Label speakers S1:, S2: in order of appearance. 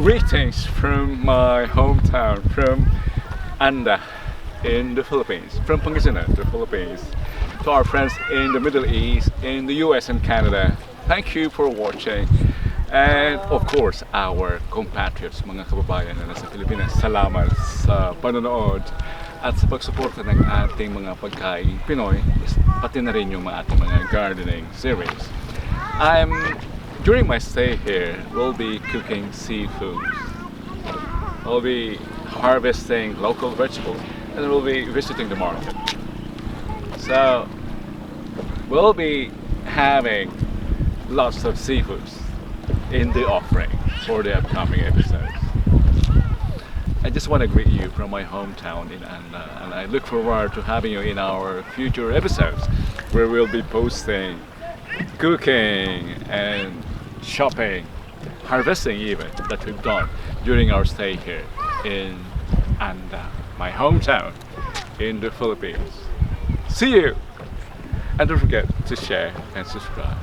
S1: Greetings from my hometown, from Anda in the Philippines, from Pangasinan, the Philippines, to our friends in the Middle East, in the US and Canada. Thank you for watching. And of course, our compatriots, mga kababayan na nasa Pilipinas, salamat sa panonood at sa pagsuporta ng ating mga pagkain Pinoy, pati na rin yung ating mga gardening series. During my stay here, we'll be cooking seafood. We'll be harvesting local vegetables, and we'll be visiting the market. So, we'll be having lots of seafoods in the offering for the upcoming episodes. I just want to greet you from my hometown in Anda, and I look forward to having you in our future episodes where we'll be posting cooking and shopping, harvesting even, that we've done during our stay here in Anda, my hometown in the Philippines. See you! And don't forget to share and subscribe.